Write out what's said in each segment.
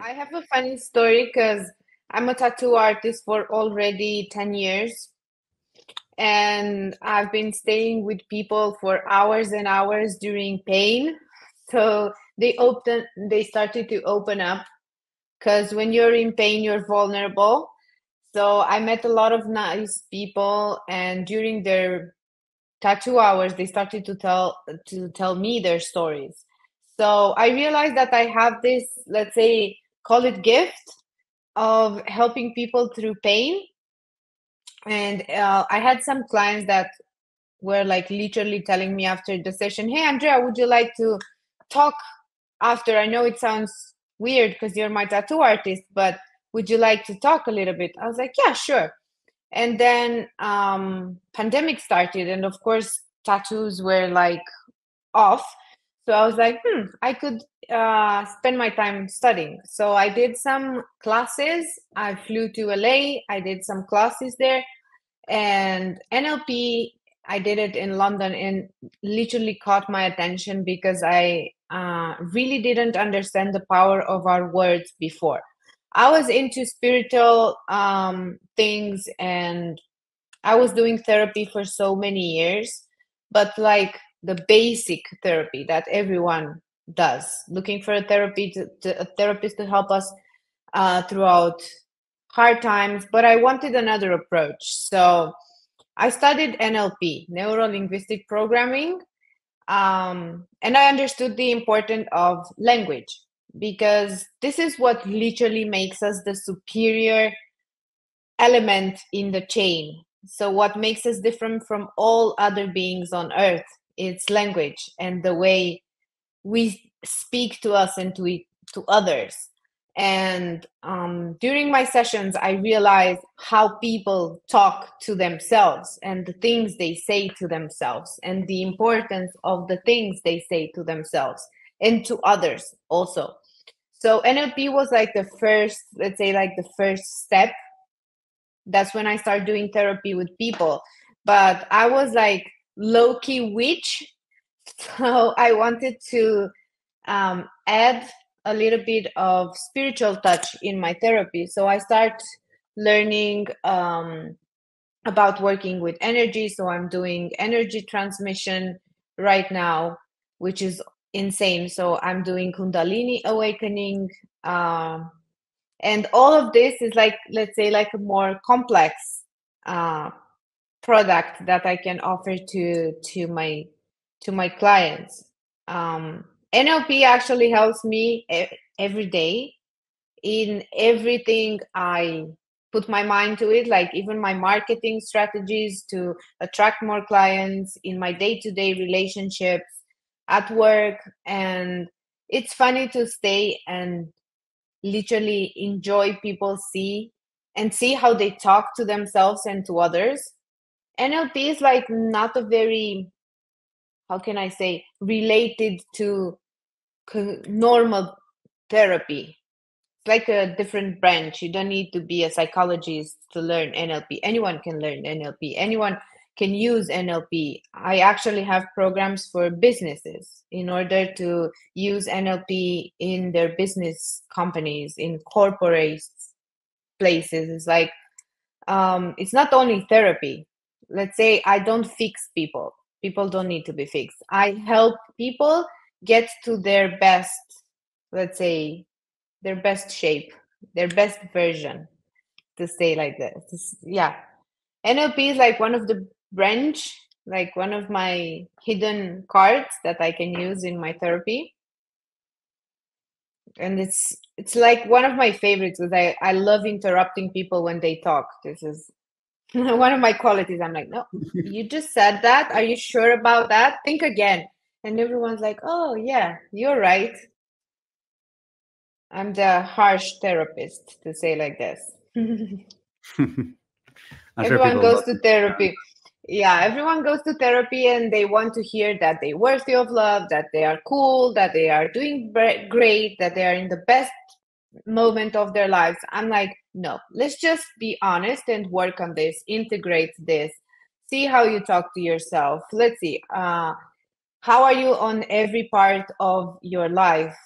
I have a funny story because I'm a tattoo artist for already 10 years, and I've been staying with people for hours and hours during pain. So they started to open up because when you're in pain, you're vulnerable. So I met a lot of nice people, and during their tattoo hours, they started to tell me their stories. So I realized that I have this, let's say, call it gift of helping people through pain. And I had some clients that were like literally telling me after the session, "Hey, Andrea, would you like to talk after? I know it sounds weird because you're my tattoo artist, but would you like to talk a little bit?" I was like, "Yeah, sure." And then pandemic started, and of course, tattoos were like off. So I was like, I could spend my time studying. So I did some classes. I flew to LA. I did some classes there. And NLP, I did it in London and literally caught my attention because I really didn't understand the power of our words before. I was into spiritual things, and I was doing therapy for so many years, but like the basic therapy that everyone does, looking for a therapist to help us throughout hard times. But I wanted another approach, so I studied NLP, Neurolinguistic Programming, and I understood the importance of language because this is what literally makes us the superior element in the chain. So, what makes us different from all other beings on earth? It's language and the way we speak to us and to others. And during my sessions, I realized how people talk to themselves and the things they say to themselves, and the importance of the things they say to themselves and to others also. So NLP was like the first, let's say, like the first step. That's when I started doing therapy with people. But I was like low key witch. So I wanted to add a little bit of spiritual touch in my therapy. So I start learning about working with energy. So I'm doing energy transmission right now, which is insane. So I'm doing Kundalini awakening. And all of this is like, let's say, like a more complex uh, product that I can offer to my clients. NLP actually helps me every day in everything I put my mind to it, like even my marketing strategies to attract more clients in my day-to-day relationships at work. And it's funny to stay and literally enjoy people see how they talk to themselves and to others. NLP is like not a very, how can I say, related to normal therapy. It's like a different branch. You don't need to be a psychologist to learn NLP. Anyone can learn NLP. Anyone can use NLP. I actually have programs for businesses in order to use NLP in their business companies, in corporates, places. It's like it's not only therapy. Let's say I don't fix people. People don't need to be fixed. I help people get to their best, let's say, their best shape, their best version, to say like this. Yeah. NLP is like one of the branch, like one of my hidden cards that I can use in my therapy. And it's like one of my favorites because I love interrupting people when they talk. This is one of my qualities. I'm like, no, you just said that. Are you sure about that? Think again. And everyone's like, oh, yeah, you're right. I'm the harsh therapist, to say like this. I'm sure Everyone people goes love to it. therapy. Yeah, everyone goes to therapy and they want to hear that they're worthy of love, that they are cool, that they are doing great, that they are in the best moment of their lives. I'm like, no, let's just be honest and work on this, integrate this, see how you talk to yourself. Let's see, how are you on every part of your life?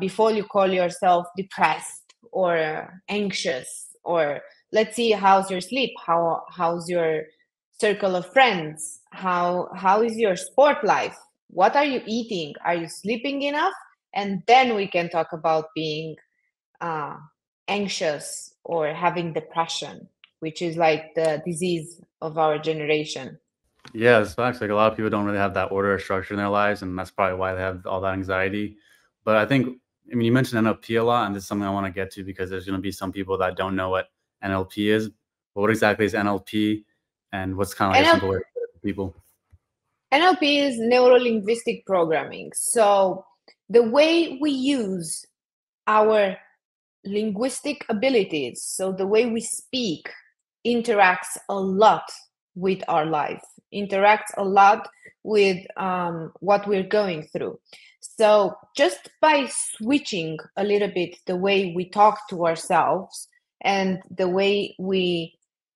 before you call yourself depressed or anxious, or let's see, how's your sleep, how's your circle of friends, how is your sport life, what are you eating, are you sleeping enough? And then we can talk about being anxious or having depression, which is like the disease of our generation. Yeah, it's facts. Like a lot of people don't really have that order or structure in their lives, and that's probably why they have all that anxiety. But I mean, you mentioned NLP a lot, and this is something I want to get to because there's going to be some people that don't know what NLP is. But what exactly is NLP, and what's kind of like a NL- simple way to put it for people? NLP is Neurolinguistic Programming. So the way we use our linguistic abilities, so the way we speak, interacts a lot with our life, interacts a lot with what we're going through. So just by switching a little bit the way we talk to ourselves and the way we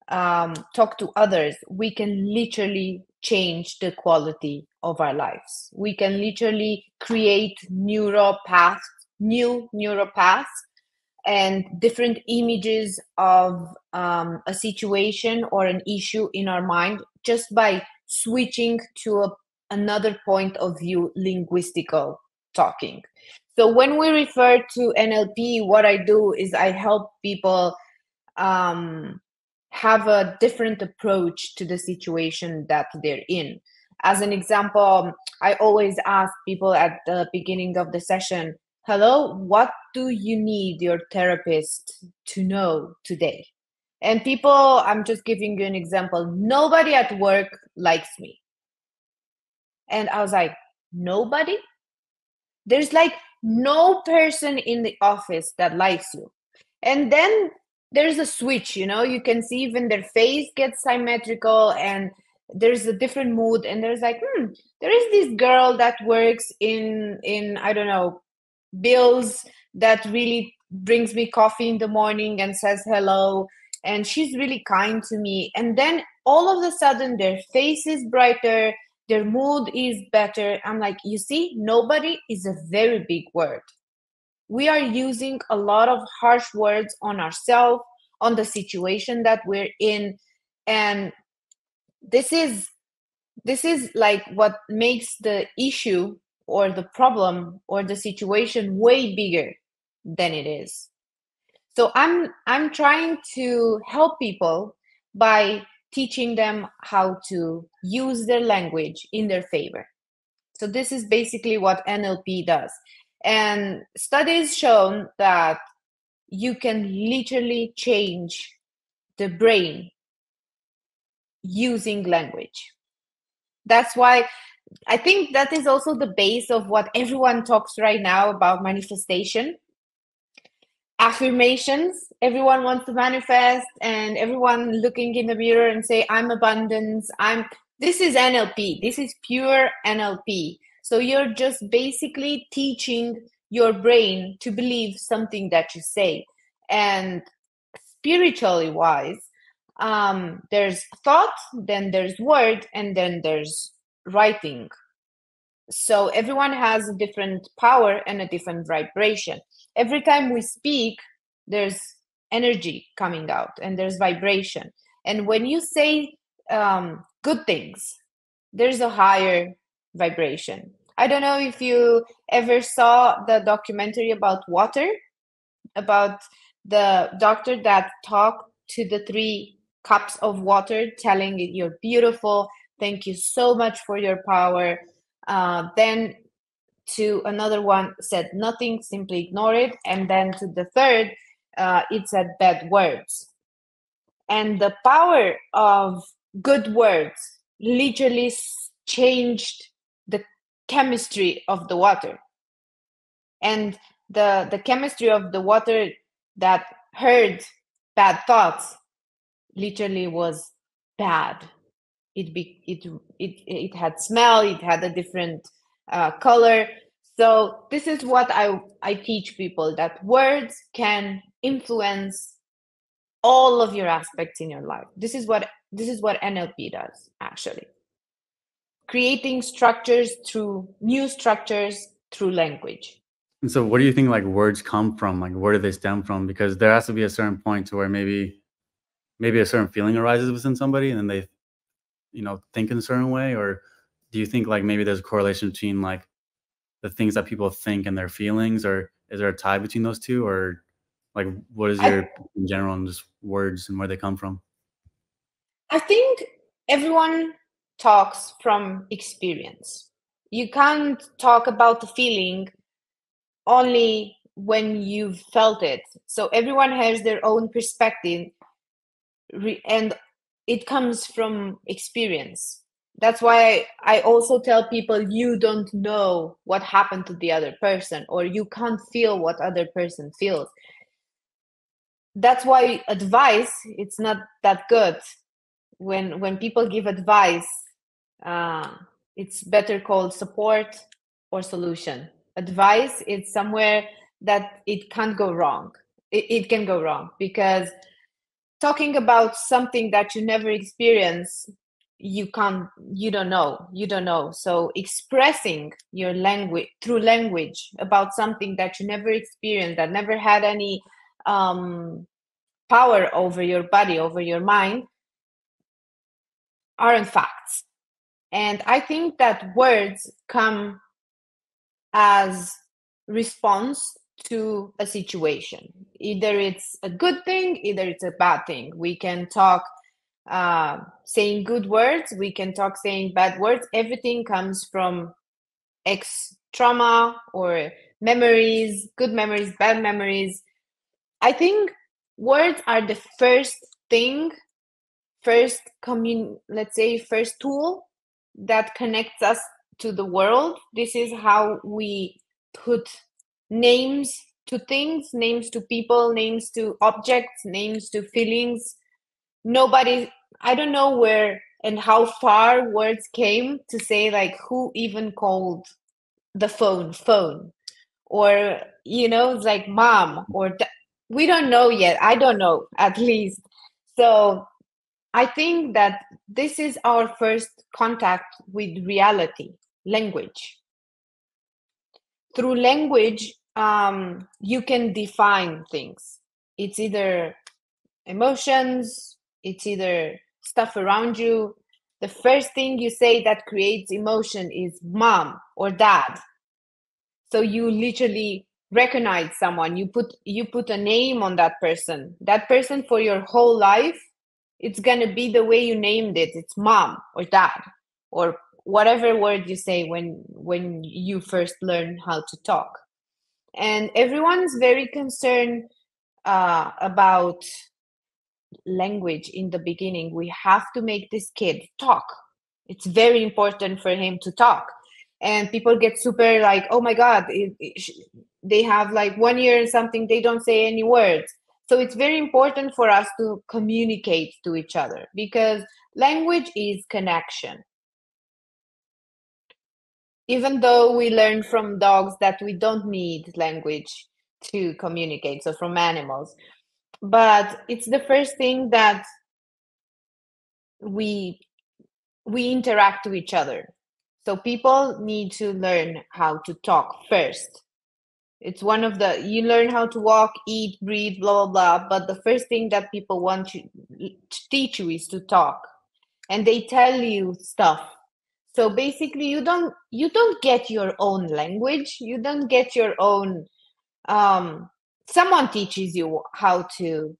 talk to others, we can literally change the quality of our lives. We can literally create new neural paths and different images of a situation or an issue in our mind just by switching to another point of view, linguistical talking. So when we refer to NLP, what I do is I help people um, have a different approach to the situation that they're in. As an example, I always ask people at the beginning of the session, hello, what do you need your therapist to know today? And people, I'm just giving you an example, nobody at work likes me. And I was like, nobody? There's like no person in the office that likes you. And then there's a switch, you can see even their face gets symmetrical and there's a different mood. And there's like, there is this girl that works in I don't know, Bill's, that really brings me coffee in the morning and says hello. And she's really kind to me. And then all of a sudden their face is brighter, their mood is better. I'm like, you see, nobody is a very big word. We are using a lot of harsh words on ourselves, on the situation that we're in. And this is like what makes the issue or the problem or the situation way bigger than it is. So I'm trying to help people by teaching them how to use their language in their favor. So this is basically what NLP does. And studies shown that you can literally change the brain using language. That's why I think that is also the base of what everyone talks right now about manifestation. Affirmations, everyone wants to manifest, and everyone looking in the mirror and say, I'm abundance, this is NLP, this is pure NLP. So you're just basically teaching your brain to believe something that you say. And spiritually wise, there's thought, then there's word, and then there's writing. So everyone has a different power and a different vibration. Every time we speak, there's energy coming out and there's vibration. And when you say good things, there's a higher vibration. I don't know if you ever saw the documentary about water, about the doctor that talked to the 3 cups of water, telling it, you're beautiful, thank you so much for your power. Then to another one said nothing, simply ignore it. And then to the third, it said bad words. And the power of good words literally changed the chemistry of the water. And the chemistry of the water that heard bad thoughts literally was bad. It had smell, it had a different color. So this is what I teach people, that words can influence all of your aspects in your life. This is what NLP does, actually. Creating structures through new structures through language. And so what do you think like words come from? Like where do they stem from? Because there has to be a certain point to where maybe a certain feeling arises within somebody and then they, think in a certain way. Or do you think like maybe there's a correlation between like the things that people think and their feelings, or is there a tie between those two? Or like what is your I in general on just words and where they come from? I think everyone talks from experience. You can't talk about the feeling only when you've felt it. So everyone has their own perspective, and it comes from experience. That's why I also tell people you don't know what happened to the other person, or you can't feel what other person feels. That's why advice, it's not that good. When people give advice, uh, it's better called support or solution. Advice is somewhere that it can't go wrong. It can go wrong because talking about something that you never experience, you don't know. So expressing your language through language about something that you never experienced, that never had any power over your body, over your mind, aren't facts. And I think that words come as response to a situation. Either it's a good thing, either it's a bad thing. We can talk saying good words, we can talk saying bad words. Everything comes from ex trauma or memories, good memories, bad memories. I think words are the first thing, let's say first tool that connects us to the world. This is how we put names to things, names to people, names to objects, names to feelings. Nobody, I don't know where and how far words came to say, like, who even called the phone, or it's like mom or we don't know yet. I don't know, at least. So I think that this is our first contact with reality, language. Through language, you can define things. It's either emotions, it's either stuff around you. The first thing you say that creates emotion is mom or dad. So you literally recognize someone. You put a name on that person. That person for your whole life, it's gonna be the way you named it. It's mom or dad or whatever word you say when you first learn how to talk. And everyone's very concerned about language in the beginning. We have to make this kid talk. It's very important for him to talk. And people get super like, oh my God, they have like 1 year and something, they don't say any words. So it's very important for us to communicate to each other because language is connection. Even though we learn from dogs that we don't need language to communicate, so from animals, but it's the first thing that we interact with each other. So people need to learn how to talk first. It's one of the, you learn how to walk, eat, breathe, blah blah blah, but the first thing that people want to teach you is to talk, and they tell you stuff. So basically you don't get your own language, you don't get your own someone teaches you how to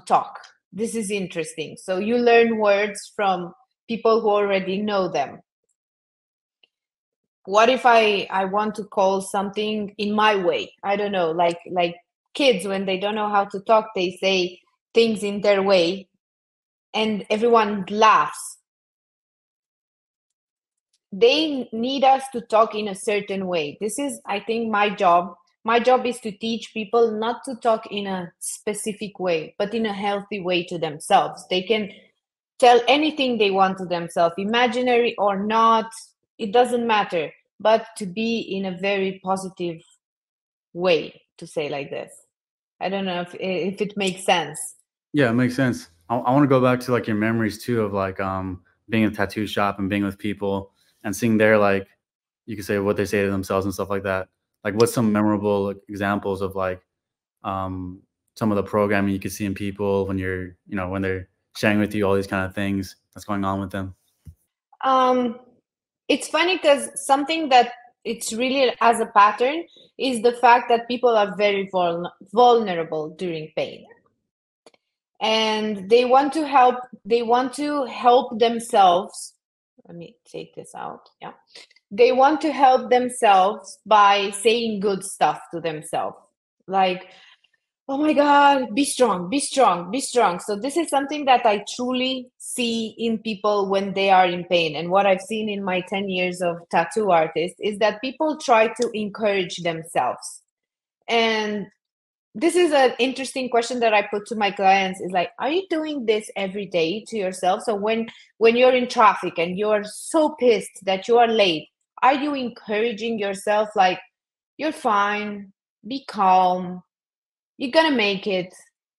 talk. This is interesting. So you learn words from people who already know them. What if I want to call something in my way? I don't know, like kids, when they don't know how to talk, they say things in their way and everyone laughs. They need us to talk in a certain way. This is, I think, my job. My job is to teach people not to talk in a specific way, but in a healthy way to themselves. They can tell anything they want to themselves, imaginary or not, it doesn't matter, but to be in a very positive way, to say like this. I don't know if it makes sense. Yeah, it makes sense. I want to go back to like your memories too of like being in a tattoo shop and being with people and seeing their like, you could say what they say to themselves and stuff like that. Like, what's some memorable examples of like some of the programming you can see in people when you're, when they're sharing with you all these kind of things that's going on with them? It's funny because something that it's really as a pattern is the fact that people are very vulnerable during pain, and they want to help themselves. Let me take this out. Yeah. They want to help themselves by saying good stuff to themselves, like, oh my God, be strong, be strong, be strong. So this is something that I truly see in people when they are in pain. And what I've seen in my 10 years of tattoo artist is that people try to encourage themselves. And this is an interesting question that I put to my clients is like, are you doing this every day to yourself? So when you're in traffic and you're so pissed that you are late, are you encouraging yourself like, you're fine, be calm, you're gonna make it.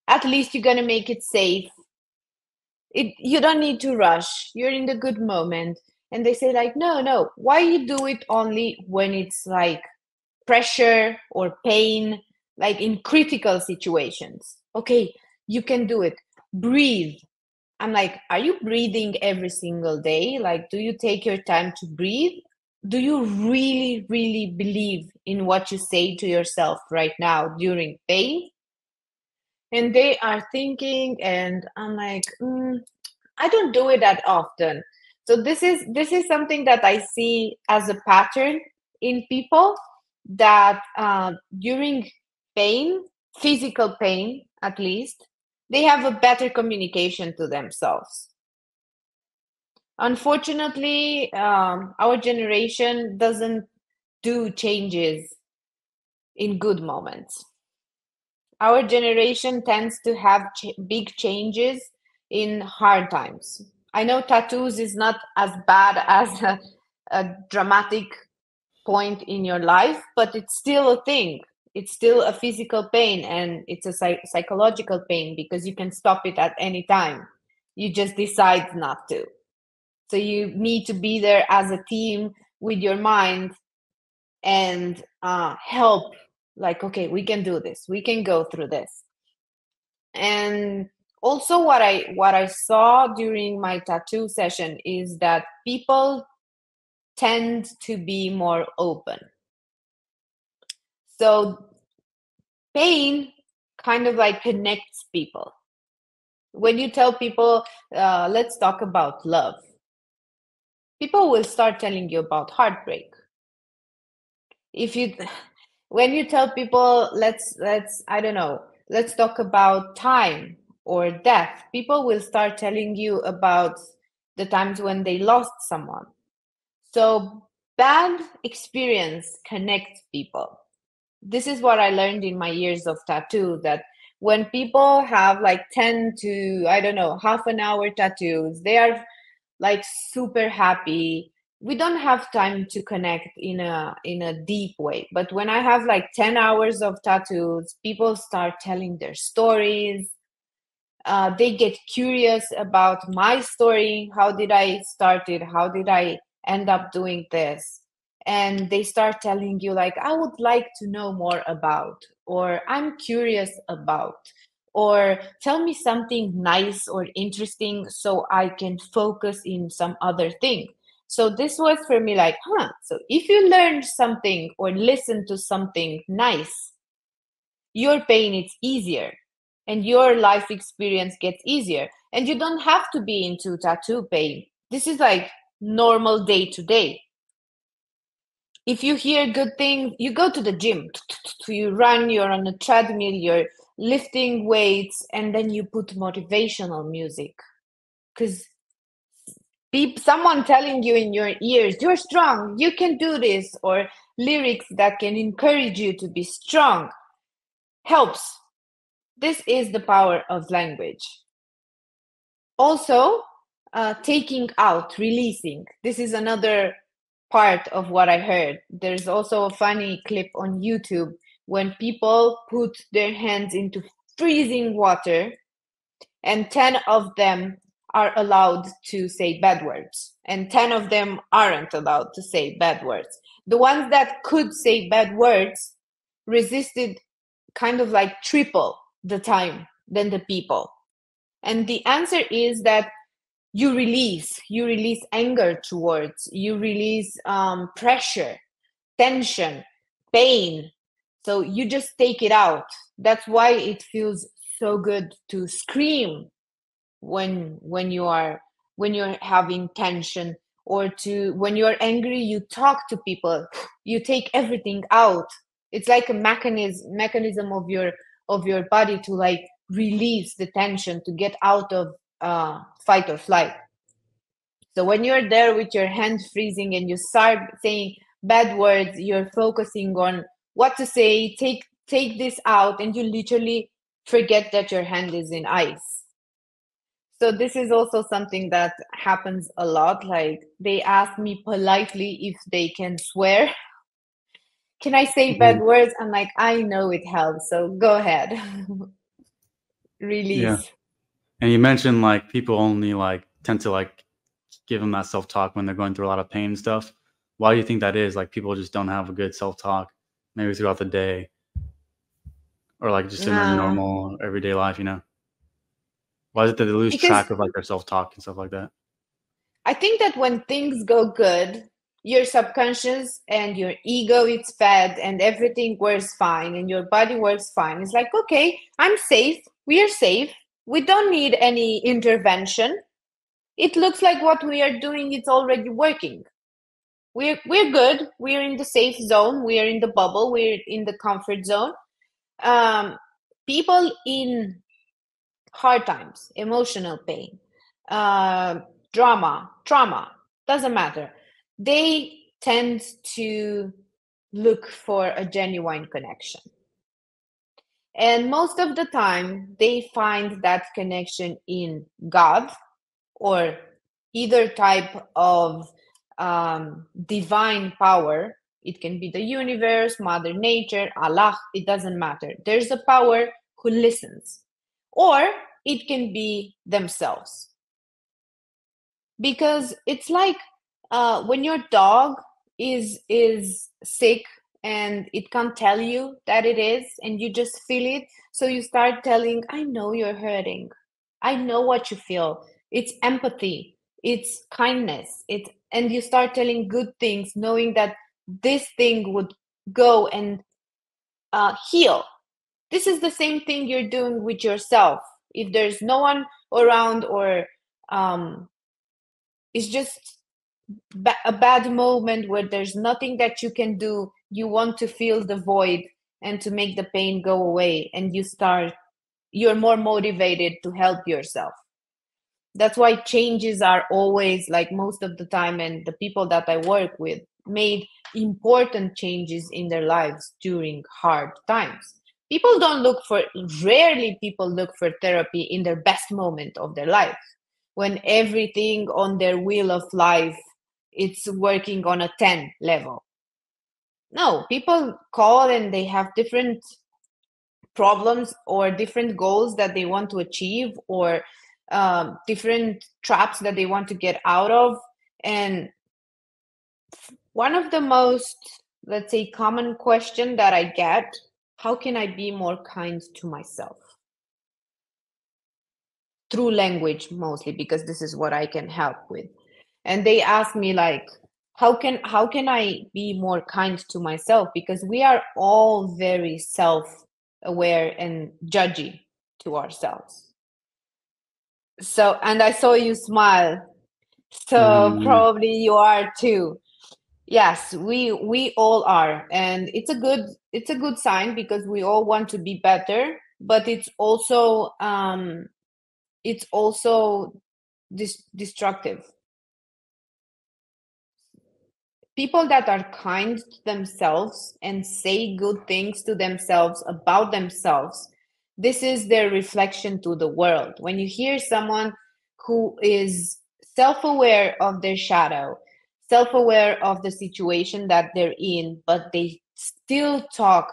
At least you're gonna make it safe. You don't need to rush. You're in the good moment. And they say like, no, no. Why you do it only when it's like pressure or pain, like in critical situations? Okay, you can do it. Breathe. I'm like, are you breathing every single day? Like, do you take your time to breathe? Do you really, really believe in what you say to yourself right now during pain? And they are thinking, and I'm like, I don't do it that often. So this is something that I see as a pattern in people, that during pain, physical pain at least, they have a better communication to themselves. Unfortunately, our generation doesn't do changes in good moments. Our generation tends to have big changes in hard times. I know tattoos is not as bad as a dramatic point in your life, but it's still a thing. It's still a physical pain, and it's a psychological pain because you can stop it at any time. You just decide not to. So you need to be there as a team with your mind and help. Like, okay, we can do this. We can go through this. And also what I saw during my tattoo session is that people tend to be more open. So pain kind of like connects people. When you tell people, let's talk about love, people will start telling you about heartbreak. If you when you tell people, let's I don't know, let's talk about time or death, people will start telling you about the times when they lost someone. So bad experience connects people. This is what I learned in my years of tattoo, that when people have like 10 to, I don't know, half an hour tattoos, they are like super happy. We don't have time to connect in a deep way. But when I have like 10 hours of tattoos, people start telling their stories. They get curious about my story. How did I start it? How did I end up doing this? And they start telling you like, I would like to know more about, or I'm curious about, or tell me something nice or interesting so I can focus in some other thing. So this was for me like, so if you learned something or listen to something nice, your pain is easier and your life experience gets easier, and you don't have to be into tattoo pain. This is like normal day to day. If you hear good things, you go to the gym, you run, you're on a treadmill, you're lifting weights, and then you put motivational music because someone telling you in your ears, you're strong, you can do this, or lyrics that can encourage you to be strong helps. This is the power of language. Also, taking out, releasing. This is another part of what I heard. There's also a funny clip on YouTube when people put their hands into freezing water and 10 of them are allowed to say bad words, and 10 of them aren't allowed to say bad words. The ones that could say bad words resisted kind of like triple the time than the people. And the answer is that you release anger towards, you release pressure, tension, pain. So you just take it out. That's why it feels so good to scream when you're having tension, or to when you're angry, you talk to people, you take everything out. It's like a mechanism of your body to like release the tension, to get out of fight or flight. So when you're there with your hand freezing and you start saying bad words, you're focusing on what to say, take this out, and you literally forget that your hand is in ice. So this is also something that happens a lot. Like they ask me politely if they can swear. Can I say bad words? I'm like, I know it helps, so go ahead. Release. Yeah. And you mentioned like people only like tend to like give them that self-talk when they're going through a lot of pain and stuff. Why do you think that is? Like people just don't have a good self-talk maybe throughout the day, or like just in their normal everyday life, you know? Why is it that they lose track of like their self-talk and stuff like that? I think that when things go good, your subconscious and your ego is fed and everything works fine and your body works fine. It's like, okay, I'm safe. We are safe. We don't need any intervention. It looks like what we are doing, it's already working. We're good. We're in the safe zone. We are in the bubble. We're in the comfort zone. People in hard times, emotional pain, trauma, doesn't matter. They tend to look for a genuine connection. And most of the time, they find that connection in God, or either type of divine power. It can be the universe, Mother Nature, Allah, it doesn't matter. There's a power who listens. Or it can be themselves. Because it's like when your dog is sick and it can't tell you that it is, and you just feel it. So you start telling, I know you're hurting. I know what you feel. It's empathy. It's kindness. And you start telling good things, knowing that this thing would go and heal. This is the same thing you're doing with yourself. If there's no one around, or it's just a bad moment where there's nothing that you can do, you want to fill the void and to make the pain go away, and you're more motivated to help yourself. That's why changes are always, like most of the time, and the people that I work with made important changes in their lives during hard times. Rarely people look for therapy in their best moment of their life, when everything on their wheel of life, it's working on a 10 level. No, people call and they have different problems or different goals that they want to achieve, or different traps that they want to get out of. And one of the most, let's say, common question that I get, how can I be more kind to myself? Through language mostly, because this is what I can help with. And they ask me like, how can I be more kind to myself? Because we are all very self-aware and judgy to ourselves. So, and I saw you smile. So probably you are too. Yes, we all are. And it's a good sign, because we all want to be better, but it's also destructive. People that are kind to themselves and say good things to themselves about themselves, this is their reflection to the world. When you hear someone who is self-aware of their shadow, self-aware of the situation that they're in, but they still talk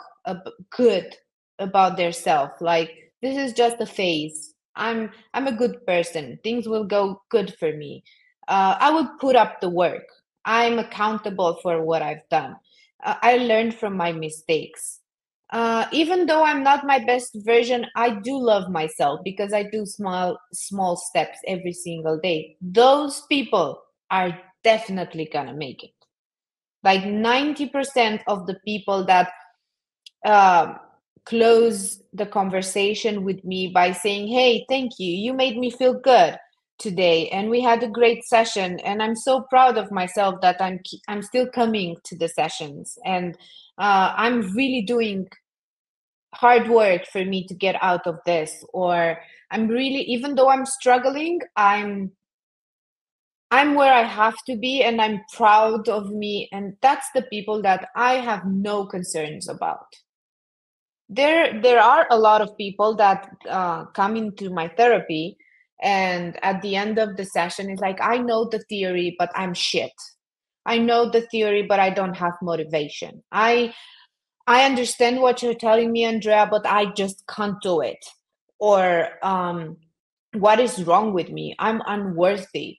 good about their self, like this is just a phase, I'm a good person. Things will go good for me. I will put up the work. I'm accountable for what I've done. I learned from my mistakes. Even though I'm not my best version, I do love myself because I do small steps every single day. Those people are definitely gonna make it. Like 90% of the people that uh, close the conversation with me by saying, "Hey, thank you. You made me feel good today, and we had a great session. And I'm so proud of myself that I'm still coming to the sessions, and I'm really doing hard work for me to get out of this. Or I'm really, even though I'm struggling, I'm where I have to be, and I'm proud of me." And that's the people that I have no concerns about. There are a lot of people that come into my therapy, and at the end of the session is like, I know the theory, but I'm shit. I know the theory, but I don't have motivation. I understand what you're telling me, Andrea, but I just can't do it. Or what is wrong with me? I'm unworthy.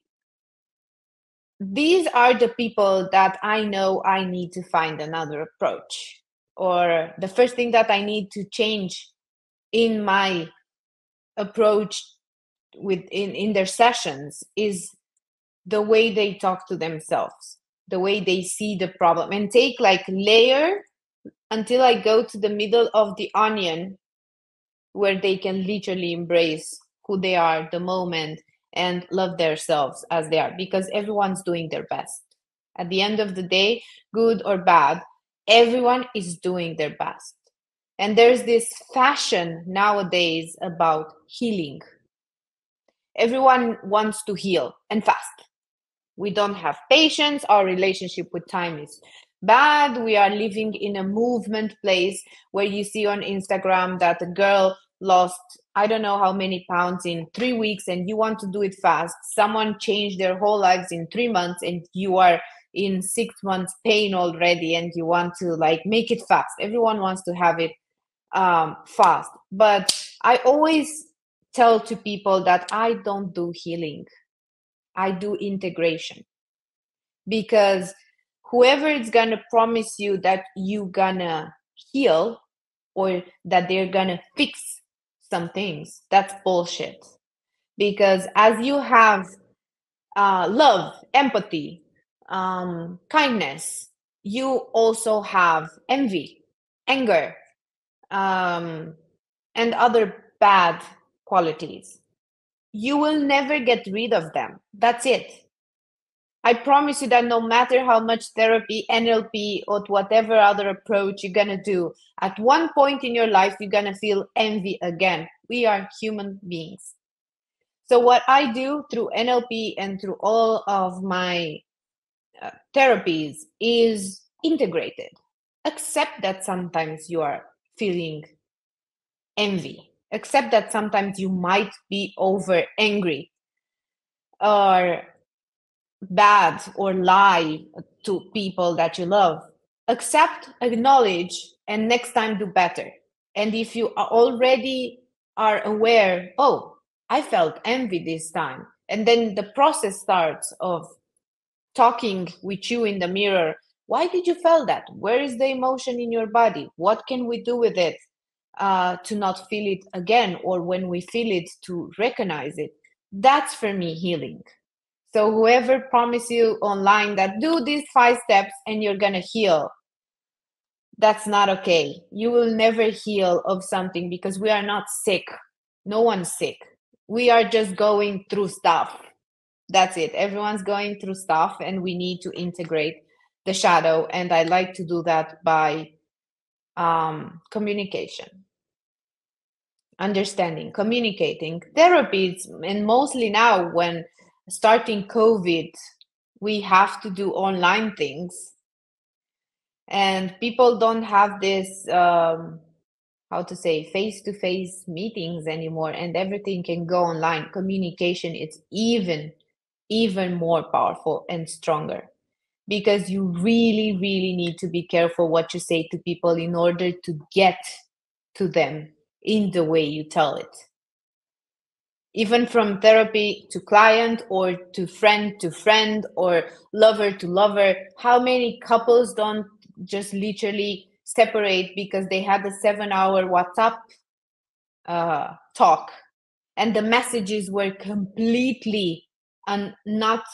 These are the people that I know I need to find another approach. Or the first thing that I need to change in my approach in their sessions is the way they talk to themselves, the way they see the problem, and take like layer until I go to the middle of the onion, where they can literally embrace who they are, the moment, and love themselves as they are, because everyone's doing their best. At the end of the day, good or bad, everyone is doing their best. And there's this fashion nowadays about healing. Everyone wants to heal and fast. We don't have patience. Our relationship with time is bad. We are living in a movement place where you see on Instagram that a girl lost, I don't know how many pounds in 3 weeks, and you want to do it fast. Someone changed their whole lives in 3 months, and you are in 6 months pain already, and you want to like make it fast. Everyone wants to have it fast. But I always tell to people that I don't do healing. I do integration, because whoever is gonna promise you that you gonna heal or that they're gonna fix some things, that's bullshit. Because as you have love, empathy, kindness, you also have envy, anger, um, and other bad qualities. You will never get rid of them. That's it. I promise you that no matter how much therapy, NLP, or whatever other approach you're going to do, at one point in your life, you're going to feel envy again. We are human beings. So, what I do through NLP and through all of my therapies is integrated. Accept that sometimes you are feeling envy. Accept that sometimes you might be over angry or bad or lie to people that you love. Accept, acknowledge, and next time do better. And if you are already are aware, oh, I felt envy this time, and then the process starts of talking with you in the mirror. Why did you feel that? Where is the emotion in your body? What can we do with it to not feel it again? Or when we feel it, to recognize it. That's for me healing. So whoever promised you online that do these 5 steps and you're gonna heal, that's not okay. You will never heal of something, because we are not sick. No one's sick. We are just going through stuff. That's it. Everyone's going through stuff, and we need to integrate the shadow. And I like to do that by communication, understanding, communicating, therapies, and mostly now when starting COVID, we have to do online things, and people don't have this how to say face-to-face meetings anymore, and everything can go online. Communication is even more powerful and stronger, because you really need to be careful what you say to people in order to get to them in the way you tell it. even from therapy to client or to friend or lover to lover. How many couples don't just literally separate because they had a 7-hour WhatsApp talk and the messages were completely and not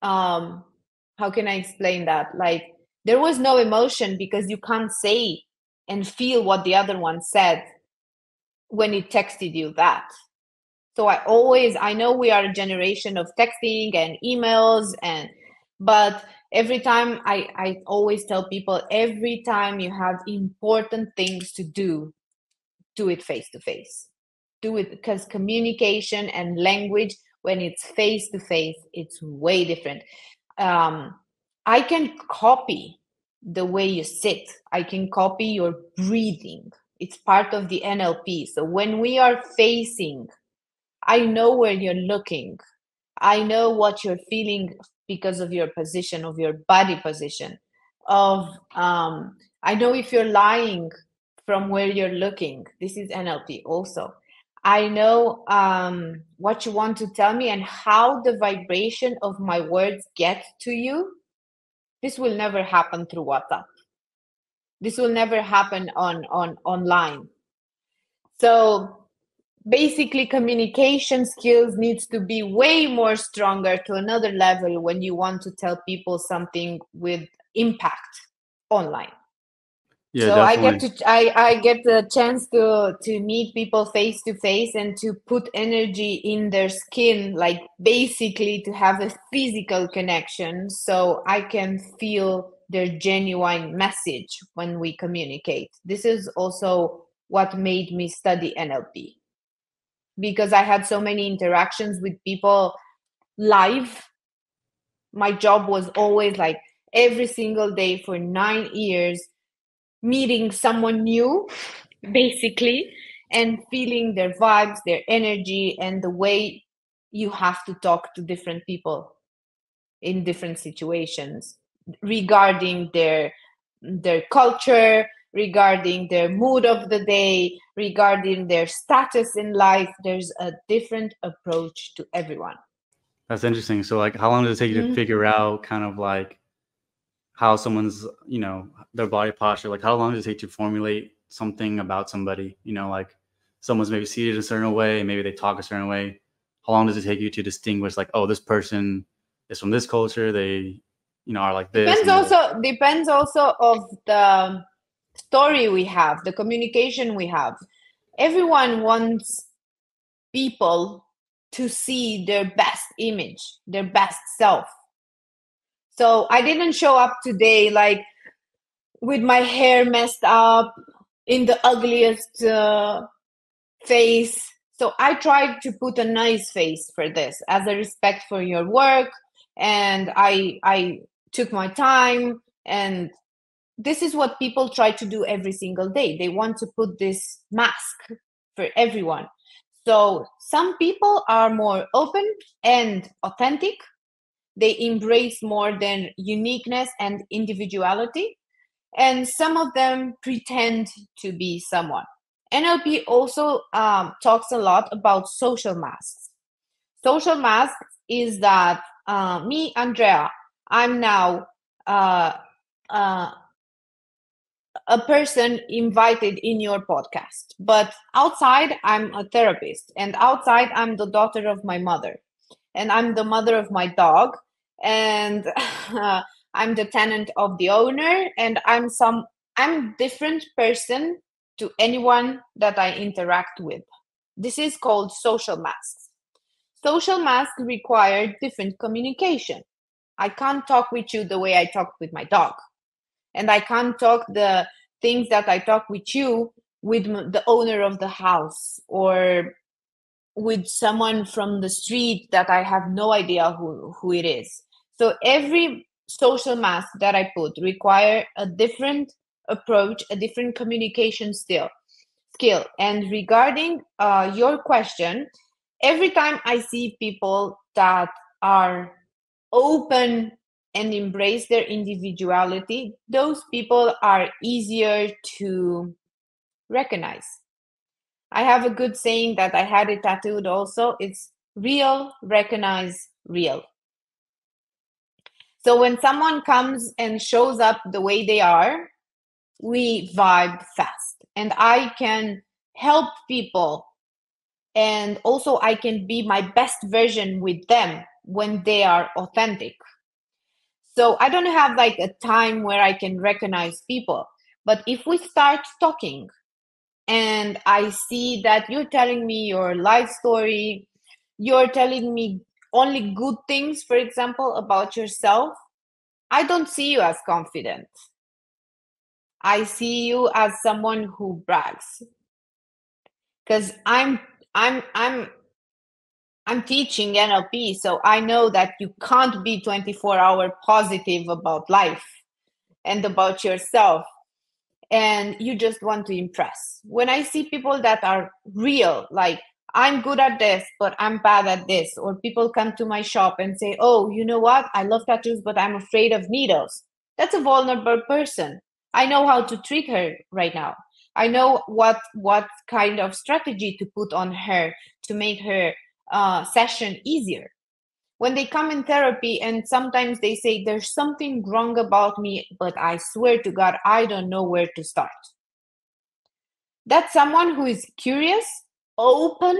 how can I explain that? Like there was no emotion because you can't say and feel what the other one said when it texted you that. So I know we are a generation of texting and emails but every time I always tell people, every time you have important things to do it face to face. Do it, because communication and language, when it's face to face, it's way different. I can copy the way you sit. I can copy your breathing. It's part of the NLP. So when we are facing, I know where you're looking. I know what you're feeling because of your position, of your body position. I know if you're lying from where you're looking. This is NLP also. I know what you want to tell me and how the vibration of my words get to you. This will never happen through WhatsApp. This will never happen on online. So basically communication skills needs to be way more stronger to another level when you want to tell people something with impact online. Yeah, So definitely. I get the chance to meet people face to face and to put energy in their skin, like basically to have a physical connection so I can feel their genuine message when we communicate. This is also what made me study NLP, because I had so many interactions with people live. My job was always like every single day for 9 years, meeting someone new, basically, and feeling their vibes, their energy, and the way you have to talk to different people in different situations regarding their culture, regarding their mood of the day, regarding their status in life. There's a different approach to everyone. That's interesting. So like, how long does it take you to Mm. figure out kind of like how someone's, their body posture? Like, how long does it take to formulate something about somebody? Like someone's maybe seated a certain way, maybe they talk a certain way. How long does it take you to distinguish like, oh, this person is from this culture, they, are like this, Depends and they're also depends also of the story we have, the communication we have. Everyone wants people to see their best image, their best self. So I didn't show up today like with my hair messed up, in the ugliest face. So I tried to put a nice face for this as a respect for your work, and I took my time, and this is what people try to do every single day. They want to put this mask for everyone. So some people are more open and authentic. They embrace more than uniqueness and individuality. And some of them pretend to be someone. NLP also talks a lot about social masks. Social masks is that me, Andrea, I'm now uh, uh, a person invited in your podcast, but outside I'm a therapist, and outside I'm the daughter of my mother, and I'm the mother of my dog, and I'm the tenant of the owner, and I'm different person to anyone that I interact with. This is called social masks. Social masks require different communication. I can't talk with you the way I talk with my dog, and I can't talk the things that I talk with you with the owner of the house, or with someone from the street that I have no idea who it is. So every social mask that I put require a different approach, a different communication skill. And regarding your question, every time I see people that are open and embrace their individuality, those people are easier to recognize. I have a good saying that I had it tattooed also. It's real, recognize real. So when someone comes and shows up the way they are, we vibe fast. And I can help people. And also I can be my best version with them when they are authentic. So I don't have like a time where I can recognize people. But if we start talking and I see that you're telling me your life story, you're telling me only good things, for example, about yourself, I don't see you as confident. I see you as someone who brags. Because I'm teaching NLP, so I know that you can't be 24-hour positive about life and about yourself, and you just want to impress. When I see people that are real, like I'm good at this, but I'm bad at this, or people come to my shop and say, oh, you know what? I love tattoos, but I'm afraid of needles. That's a vulnerable person. I know how to treat her right now. I know what kind of strategy to put on her to make her session easier. When they come in therapy and sometimes they say there's something wrong about me, but I swear to God, I don't know where to start. That's someone who is curious, open,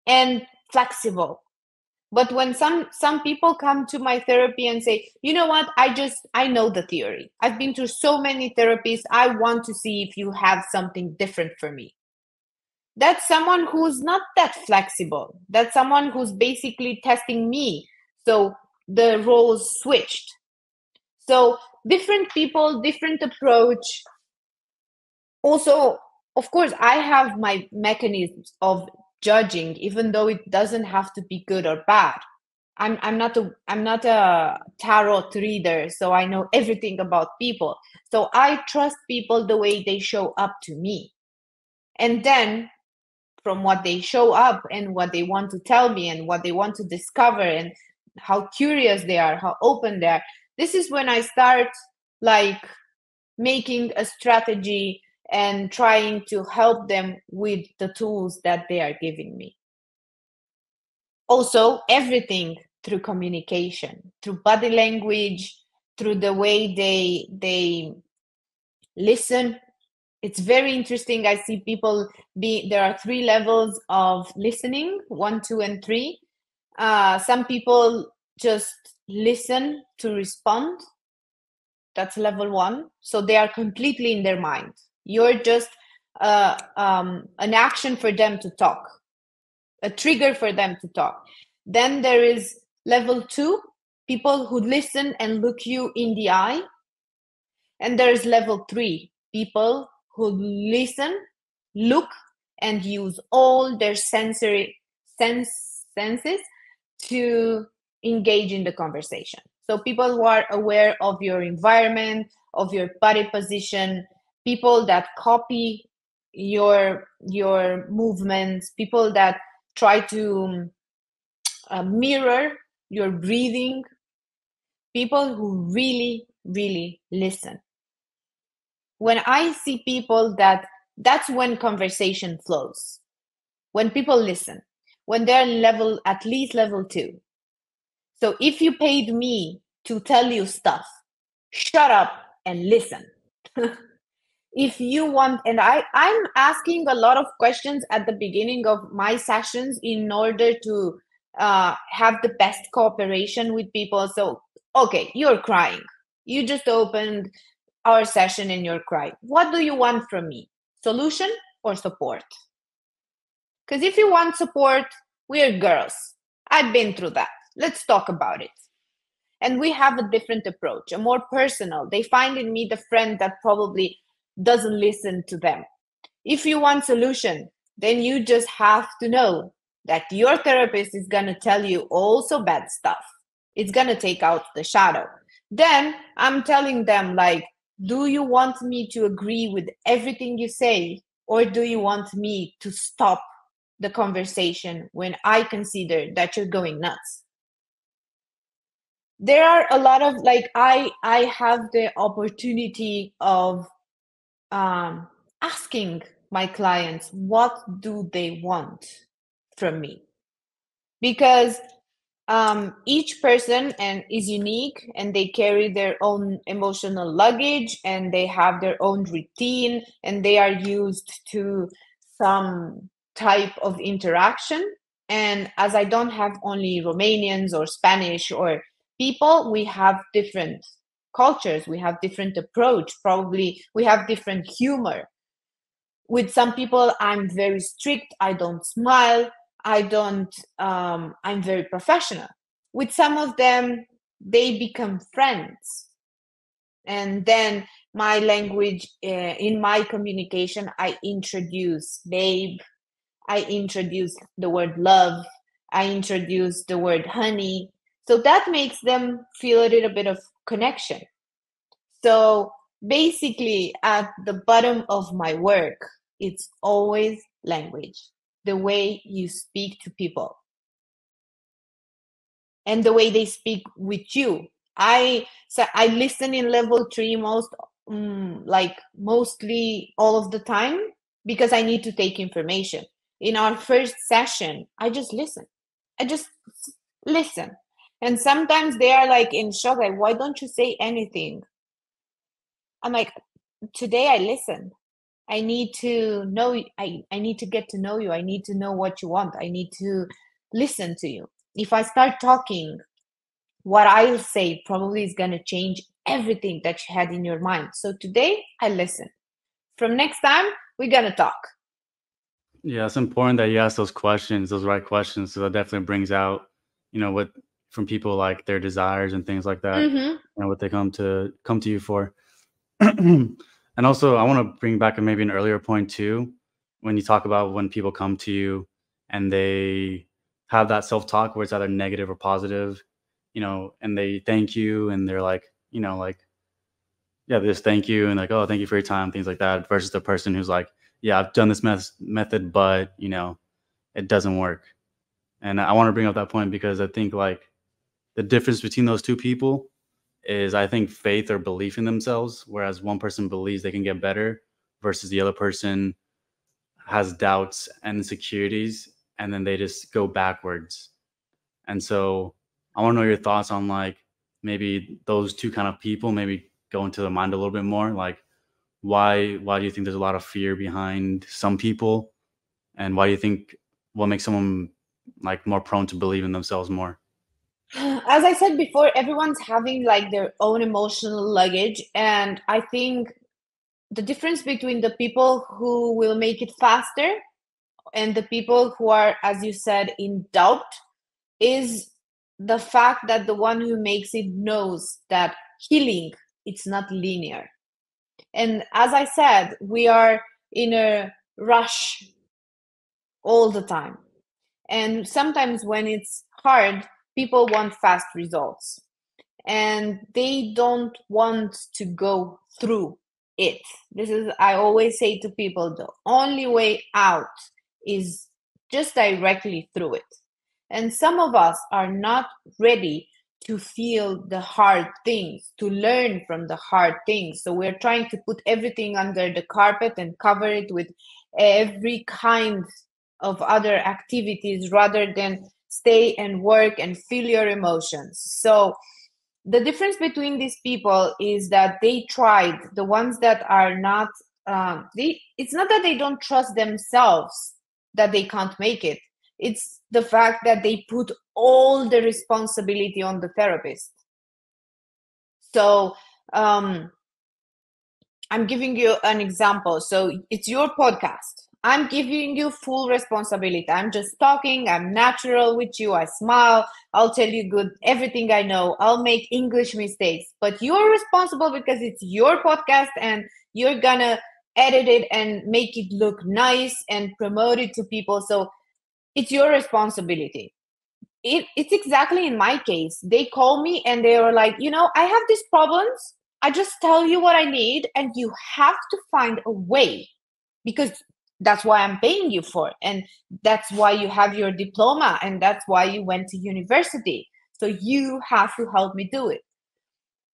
and flexible. But when some people come to my therapy and say, you know what, I know the theory. I've been through so many therapies. I want to see if you have something different for me. That's someone who's not that flexible. That's someone who's basically testing me. So the roles switched. So different people, different approach. Also, of course, I have my mechanisms of judging, even though it doesn't have to be good or bad. I'm not a tarot reader, so I know everything about people. So I trust people the way they show up to me. And then from what they show up and what they want to tell me and what they want to discover and how curious they are, how open they are, this is when I start like making a strategy and trying to help them with the tools that they are giving me. Also, everything through communication, through body language, through the way they listen. It's very interesting. I see people there are 3 levels of listening, 1, 2, and 3. Some people just listen to respond. That's level 1. So they are completely in their mind. You're just an action for them to talk, a trigger for them to talk. Then there is level 2, people who listen and look you in the eye. And there's level 3, people who listen, look, and use all their senses to engage in the conversation. So people who are aware of your environment, of your body position, people that copy your movements, people that try to mirror your breathing, people who really, really listen. When I see people that's when conversation flows. When people listen, when they're at least level 2. So if you paid me to tell you stuff, shut up and listen. If you want, and I'm asking a lot of questions at the beginning of my sessions in order to have the best cooperation with people. So, okay, you're crying. You just opened our session and you're crying. What do you want from me? Solution or support? Because if you want support, we're girls. I've been through that. Let's talk about it. And we have a different approach, a more personal. They find in me the friend that probably doesn't listen to them. If you want solution, then you just have to know that your therapist is going to tell you also bad stuff. It's going to take out the shadow. Then I'm telling them, like, do you want me to agree with everything you say, or do you want me to stop the conversation when I consider that you're going nuts? There are a lot of I have the opportunity of asking my clients what do they want from me, because each person is unique, and they carry their own emotional luggage, and they have their own routine, and they are used to some type of interaction. And as I don't have only Romanians or Spanish or people, we have different cultures, we have different approach, probably we have different humor. With some people, I'm very strict, I don't smile, I don't I'm very professional. With some of them, they become friends, and then my language, in my communication, I introduce babe, I introduce the word love, I introduce the word honey, so that makes them feel a little bit of connection. So basically, at the bottom of my work, it's always language, the way you speak to people and the way they speak with you. I listen in level 3 like mostly all of the time, because I need to take information. In our first session, I just listen. I just listen. And sometimes they are like in shock, like, why don't you say anything? I'm like, today I listen. I need to know, I need to get to know you. I need to know what you want. I need to listen to you. If I start talking, what I'll say probably is going to change everything that you had in your mind. So today I listen. From next time, we're going to talk. Yeah, it's important that you ask those questions, those right questions. So that definitely brings out, what from people, like their desires and things like that, Mm-hmm. what they come to you for. And also, I want to bring back maybe an earlier point too, when you talk about when people come to you and they have that self-talk where it's either negative or positive, and they thank you and they're like, like, yeah, they just thank you and like, oh, thank you for your time, things like that, versus the person who's like, yeah, I've done this method, but it doesn't work. And I want to bring up that point because I think like the difference between those two people is, I think, faith or belief in themselves, whereas one person believes they can get better versus the other person has doubts and insecurities, and then they just go backwards. And so I want to know your thoughts on like maybe those two kind of people, maybe go into their mind a little bit more. Like why do you think there's a lot of fear behind some people, and why do you think, what makes someone like more prone to believe in themselves more? As I said before, everyone's having like their own emotional luggage. And I think the difference between the people who will make it faster and the people who are, as you said, in doubt, is the fact that the one who makes it knows that healing, it's not linear. And as I said, we are in a rush all the time. And sometimes when it's hard, people want fast results, and they don't want to go through it. This is, I always say to people, the only way out is just directly through it. And some of us are not ready to feel the hard things, to learn from the hard things. So we're trying to put everything under the carpet and cover it with every kind of other activities rather than stay and work and feel your emotions. So the difference between these people is that they tried, the ones that are not, it's not that they don't trust themselves, that they can't make it. It's the fact that they put all the responsibility on the therapist. So I'm giving you an example. So it's your podcast. I'm giving you full responsibility. I'm just talking. I'm natural with you. I smile. I'll tell you good everything I know. I'll make English mistakes, but you're responsible because it's your podcast and you're gonna edit it and make it look nice and promote it to people. So it's your responsibility. It's exactly in my case. They call me and they were like, I have these problems. I just tell you what I need, and you have to find a way, because that's why I'm paying you for, and that's why you have your diploma, and that's why you went to university. So you have to help me do it.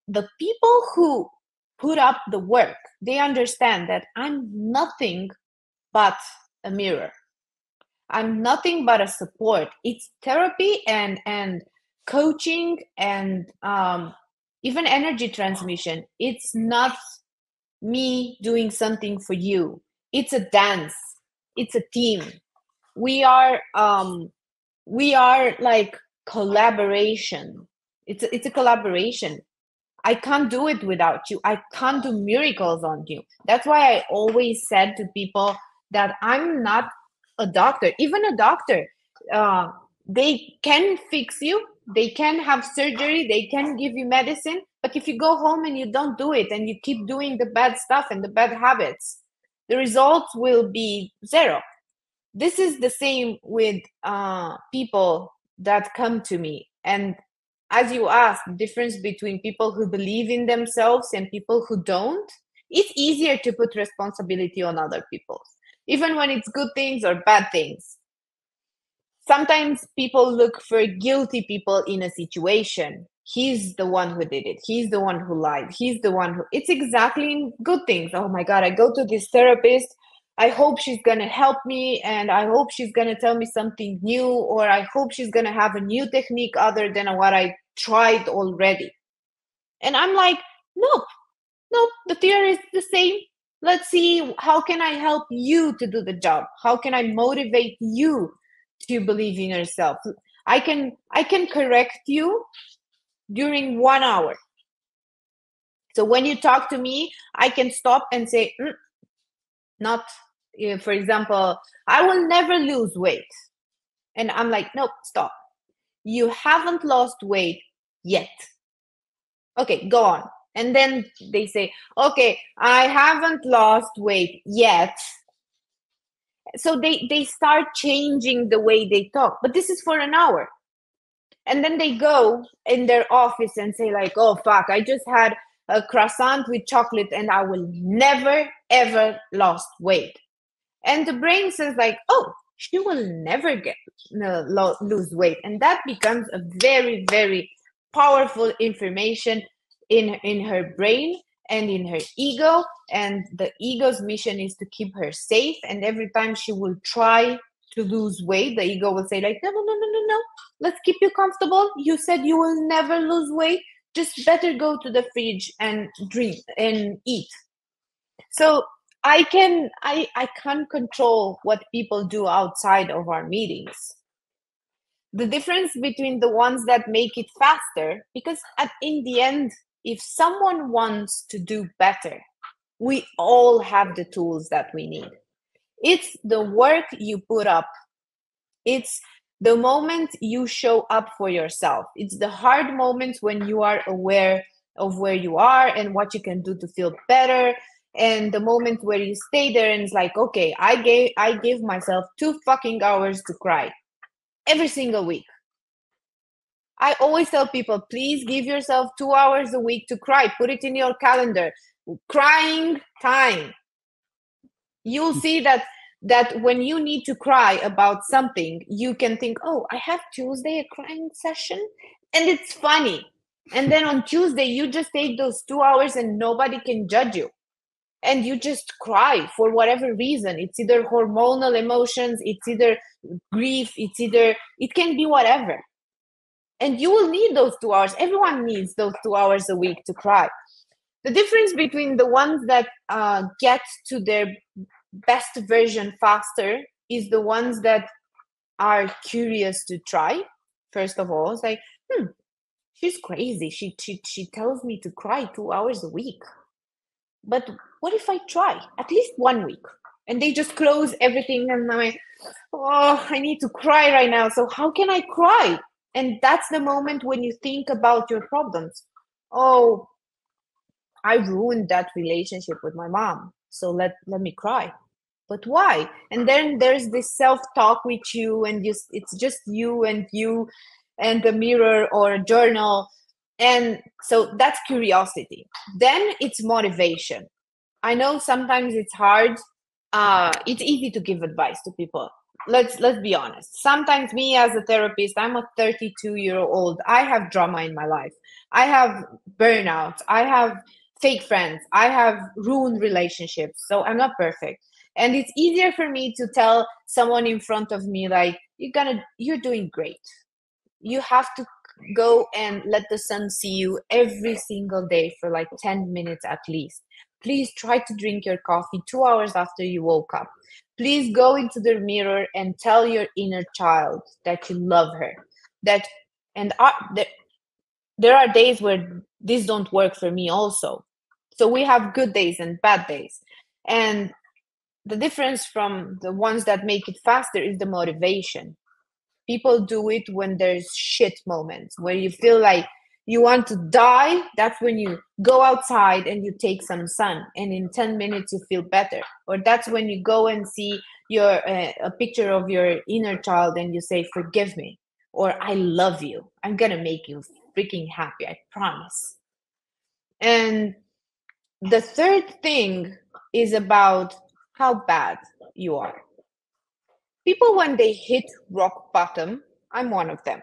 The people who put up the work, they understand that I'm nothing but a mirror. I'm nothing but a support. It's therapy and coaching and even energy transmission. It's not me doing something for you. It's a dance. It's a team. We are like collaboration. It's a collaboration. I can't do it without you. I can't do miracles on you. That's why I always said to people that I'm not a doctor. Even a doctor, they can fix you. They can have surgery. They can give you medicine. But if you go home and you don't do it and you keep doing the bad stuff and the bad habits, the results will be zero. This is the same with people that come to me. And as you asked, the difference between people who believe in themselves and people who don't, it's easier to put responsibility on other people, even when it's good things or bad things. Sometimes people look for guilty people in a situation. He's the one who did it. He's the one who lied. He's the one who... It's exactly in good things. Oh my God, I go to this therapist. I hope she's going to help me, and I hope she's going to tell me something new, or I hope she's going to have a new technique other than what I tried already. And I'm like, nope, the theory is the same. Let's see, how can I help you to do the job? How can I motivate you to believe in yourself? I can correct you during 1 hour. So when you talk to me, I can stop and say, not, for example, I will never lose weight. And I'm like, nope, stop. You haven't lost weight yet. Okay, go on. And then they say, okay, I haven't lost weight yet. So they start changing the way they talk. But this is for an hour. And then they go in their office and say like, oh, fuck, I just had a croissant with chocolate and I will never, ever lost weight. And the brain says like, oh, she will never lose weight. And that becomes a very, very powerful information in her brain and in her ego. And the ego's mission is to keep her safe. And every time she will try to lose weight, the ego will say like, no, let's keep you comfortable. You said you will never lose weight. Just better go to the fridge and drink and eat. So I can't control what people do outside of our meetings. The difference between the ones that make it faster, because in the end, if someone wants to do better, we all have the tools that we need. It's the work you put up. It's the moment you show up for yourself. It's the hard moments when you are aware of where you are and what you can do to feel better. And the moment where you stay there and it's like, okay, I give myself 2 fucking hours to cry every single week. I always tell people, please give yourself 2 hours a week to cry. Put it in your calendar. Crying time. You'll see that when you need to cry about something, you can think, oh, I have Tuesday a crying session. And it's funny. And then on Tuesday, you just take those 2 hours and nobody can judge you. And you just cry for whatever reason. It's either hormonal emotions, it's either grief, it can be whatever. And you will need those 2 hours. Everyone needs those 2 hours a week to cry. The difference between the ones that get to their best version faster is the ones that are curious to try. First of all, it's like, she's crazy. She tells me to cry 2 hours a week. But what if I try at least 1 week? And they just close everything and I'm like, oh, I need to cry right now. So how can I cry? And that's the moment when you think about your problems. Oh, I ruined that relationship with my mom. So let me cry. But why? And then there's this self-talk with you and it's just you and the mirror or a journal. And so that's curiosity. Then it's motivation. I know sometimes it's hard. It's easy to give advice to people. Let's be honest. Sometimes me as a therapist, I'm a 32-year-old. I have drama in my life. I have burnout. I have fake friends. I have ruined relationships. So I'm not perfect. And it's easier for me to tell someone in front of me, like, you're doing great. You have to go and let the sun see you every single day for like 10 minutes at least. Please try to drink your coffee 2 hours after you woke up. Please go into the mirror and tell your inner child that you love her. There are days where this don't work for me also. So we have good days and bad days. And the difference from the ones that make it faster is the motivation. People do it when there's shit moments, where you feel like you want to die. That's when you go outside and you take some sun, and in 10 minutes you feel better. Or that's when you go and see a picture of your inner child and you say, forgive me, or I love you. I'm going to make you freaking happy. I promise. And the third thing is about how bad you are. People, when they hit rock bottom, I'm one of them.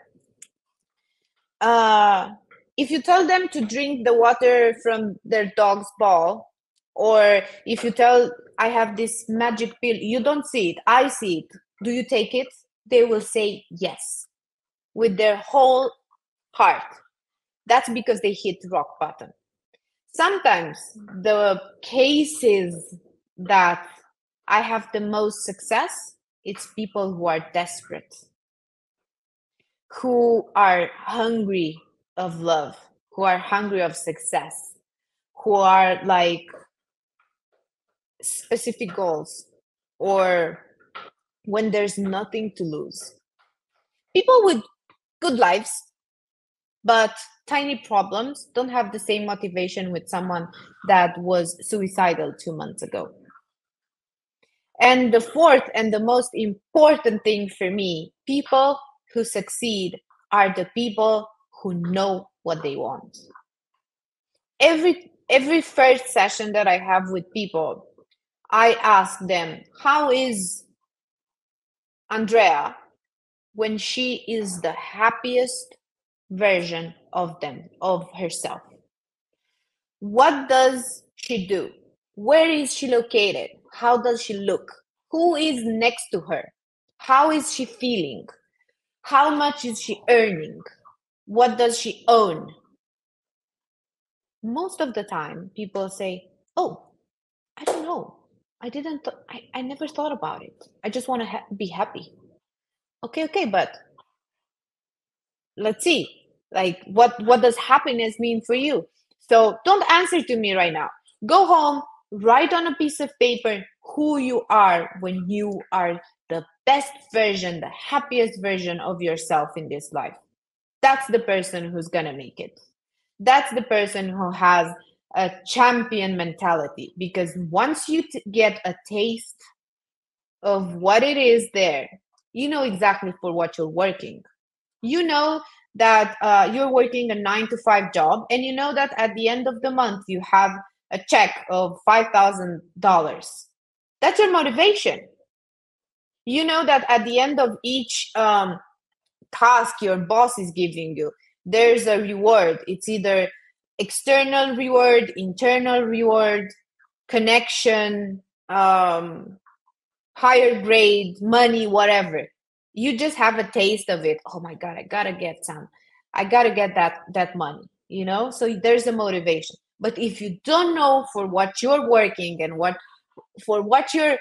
If you tell them to drink the water from their dog's ball, or if you tell, I have this magic pill, you don't see it, I see it. Do you take it? They will say yes, with their whole heart. That's because they hit rock bottom. Sometimes the cases that I have the most success, it's people who are desperate, who are hungry of love, who are hungry of success, who are like specific goals, or when there's nothing to lose. People with good lives, but tiny problems, don't have the same motivation with someone that was suicidal 2 months ago. And the fourth and the most important thing for me, people who succeed are the people who know what they want. Every first session that I have with people, I ask them, how is Andrea when she is the happiest version of herself? What does she do? Where is she located? How does she look? Who is next to her? How is she feeling? How much is she earning? What does she own? Most of the time, people say, oh, I don't know. I never thought about it. I just want to be happy. Okay, but let's see. Like, what does happiness mean for you? So don't answer to me right now. Go home, write on a piece of paper who you are when you are the best version, the happiest version of yourself in this life. That's the person who's gonna make it. That's the person who has a champion mentality, because once you get a taste of what it is there, you know exactly for what you're working. You know that you're working a 9-to-5 job, and you know that at the end of the month you have a check of $5,000. That's your motivation. You know that at the end of each task your boss is giving you, there's a reward. It's either external reward, internal reward, connection, higher grade, money, whatever. You just have a taste of it. Oh my God, I gotta get that money, you know? So there's a motivation. But if you don't know for what you're working and for what you're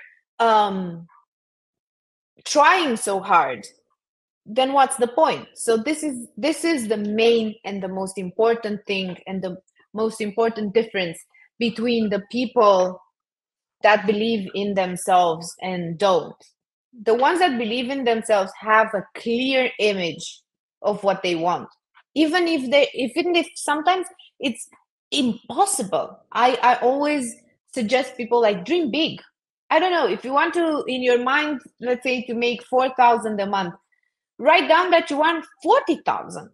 trying so hard, then what's the point? So this is the main and the most important thing, and the most important difference between the people that believe in themselves and don't. The ones that believe in themselves have a clear image of what they want, even if sometimes it's impossible. I always suggest people, like, dream big. I don't know, if you want to, in your mind, let's say, to make 4,000 a month, write down that you want 40,000.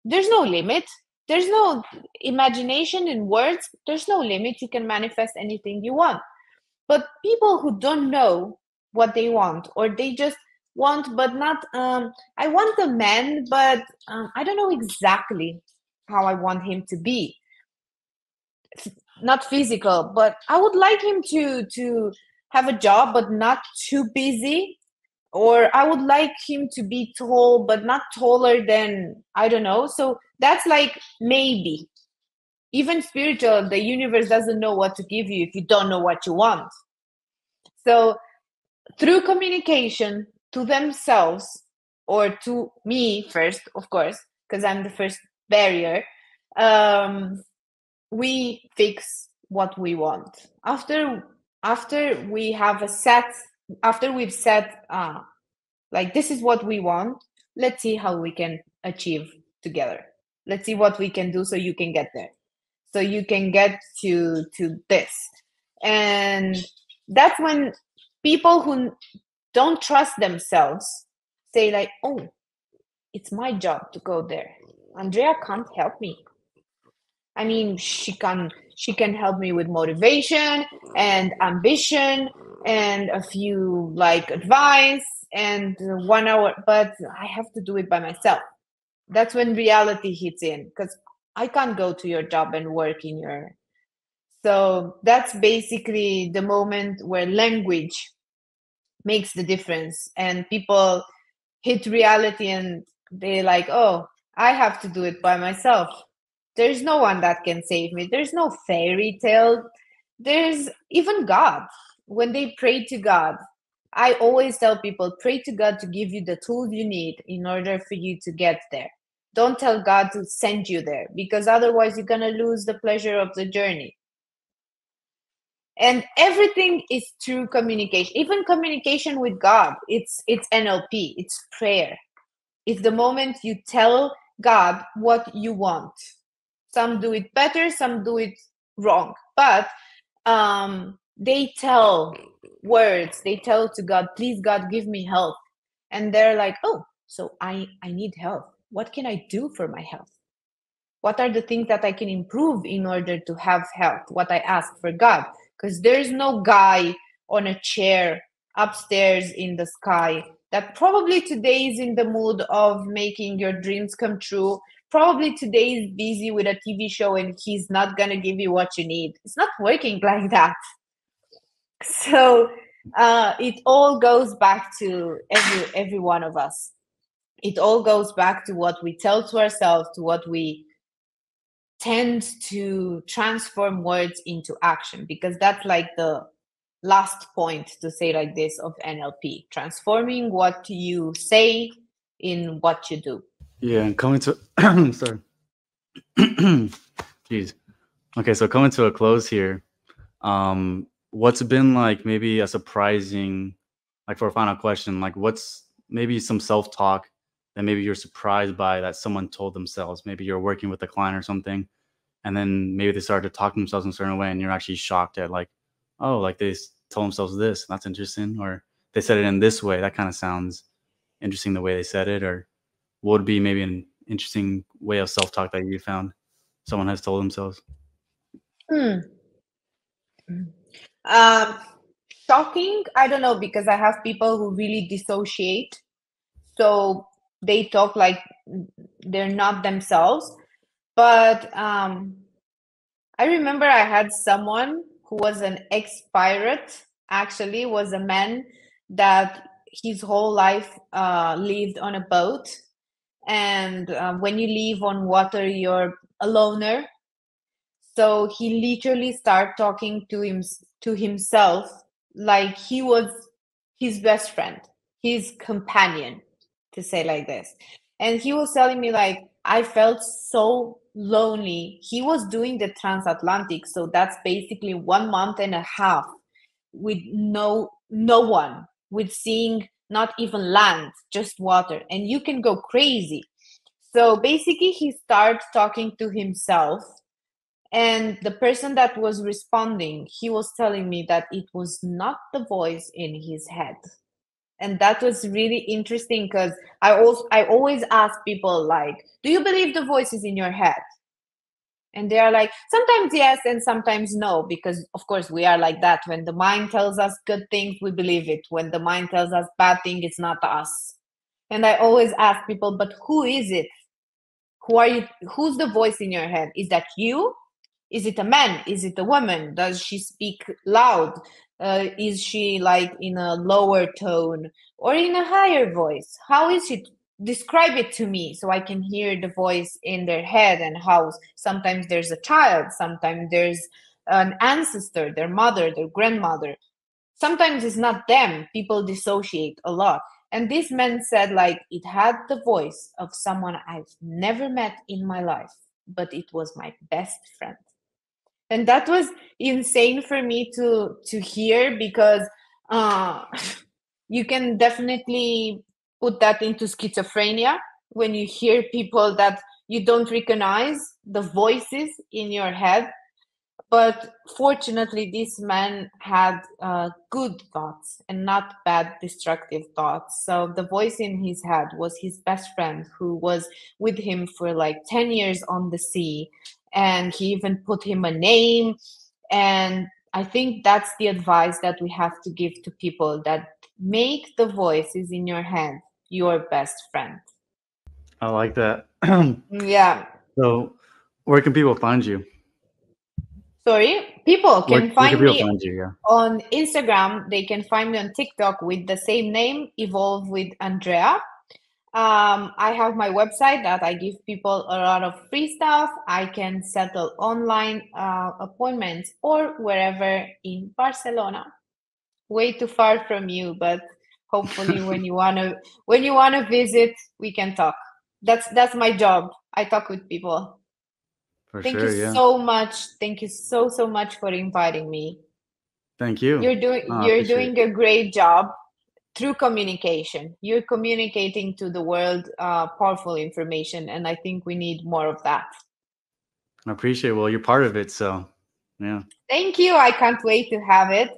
There's no limit. There's no imagination in words. There's no limit. You can manifest anything you want. But people who don't know what they want, or they just want, but not, I want a man, but I don't know exactly how I want him to be. Not physical, but I would like him to have a job but not too busy, or I would like him to be tall but not taller than, I don't know. So that's like maybe. Even spiritual, the universe doesn't know what to give you if you don't know what you want. So through communication to themselves, or to me first, of course, because I'm the first barrier, we fix what we want. After we have a set, after we've set like this is what we want, let's see how we can achieve together. Let's see what we can do so you can get there, so you can get to this. And that's when people who don't trust themselves say like, oh, it's my job to go there. Andrea can't help me. I mean, she can help me with motivation and ambition and a few like advice and 1 hour, but I have to do it by myself. That's when reality hits in, because I can't go to your job and work in your. So that's basically the moment where language makes the difference, and people hit reality and they're like, oh, I have to do it by myself. There's no one that can save me. There's no fairy tale. There's even God. When they pray to God, I always tell people, pray to God to give you the tools you need in order for you to get there. Don't tell God to send you there, because otherwise you're going to lose the pleasure of the journey. And everything is through communication. Even communication with God, it's NLP, it's prayer. It's the moment you tell God what you want. Some do it better, some do it wrong, but they tell words, they tell to God, please God, give me help. And they're like, oh, so I need help. What can I do for my health? What are the things that I can improve in order to have health? What I ask for God, because there's no guy on a chair upstairs in the sky that probably today is in the mood of making your dreams come true. Probably today is busy with a TV show and he's not going to give you what you need. It's not working like that. So it all goes back to every one of us. It all goes back to what we tell to ourselves, to what we tend to transform words into action, because that's like the last point to say like this of NLP, transforming what you say in what you do. Yeah, and coming to sorry. Jeez. Okay, so coming to a close here. What's been like maybe a surprising, like for a final question, like what's maybe some self-talk that maybe you're surprised by that someone told themselves? Maybe you're working with a client or something, and then maybe they started to talk to themselves in a certain way and you're actually shocked at like, oh, like they told themselves this, that's interesting, or they said it in this way, that kind of sounds interesting the way they said it. Or what would be maybe an interesting way of self-talk that you found someone has told themselves? Shocking, I don't know, because I have people who really dissociate, so they talk like they're not themselves. But I remember I had someone who was an ex-pirate, actually was a man that his whole life lived on a boat. And when you live on water, you're a loner. So he literally started talking to himself like he was his best friend, his companion, to say like this. And he was telling me like, I felt so lonely. He was doing the transatlantic, so that's basically 1.5 months with no one, with seeing not even land, just water, and you can go crazy. So basically he started talking to himself, and the person that was responding, he was telling me that it was not the voice in his head. And that was really interesting, because I always ask people like, do you believe the voice is in your head? And they are like, sometimes yes and sometimes no, because of course we are like that. When the mind tells us good things, we believe it. When the mind tells us bad things, it's not us. And I always ask people, but who is it? Who are you? Who's the voice in your head? Is that you? Is it a man? Is it a woman? Does she speak loud? Is she like in a lower tone or in a higher voice? How is it? Describe it to me so I can hear the voice in their head, and how sometimes there's a child, sometimes there's an ancestor, their mother, their grandmother. Sometimes it's not them. People dissociate a lot. And this man said, like, it had the voice of someone I've never met in my life, but it was my best friend. And that was insane for me to hear, because uh, you can definitely put that into schizophrenia when you hear people that you don't recognize the voices in your head. But fortunately, this man had good thoughts and not bad, destructive thoughts. So the voice in his head was his best friend, who was with him for like 10 years on the sea. And he even put him a name. And I think that's the advice that we have to give to people, that make the voices in your head your best friend. I like that. Yeah. So, where can people find you? Sorry, people Where can can find people me find you? Yeah. on Instagram. They can find me on TikTok with the same name, Evolve with Andrea. I have my website that I give people a lot of free stuff. I can settle online appointments or wherever in Barcelona. Way too far from you, but hopefully when you wanna visit, we can talk. That's my job. I talk with people. For Thank you sure. Yeah. so much. Thank you so much for inviting me. Thank you. No, I You're appreciate it. doing a great job through communication. You're communicating to the world powerful information, and I think we need more of that. I appreciate it. Well, you're part of it. So, yeah. Thank you. I can't wait to have it.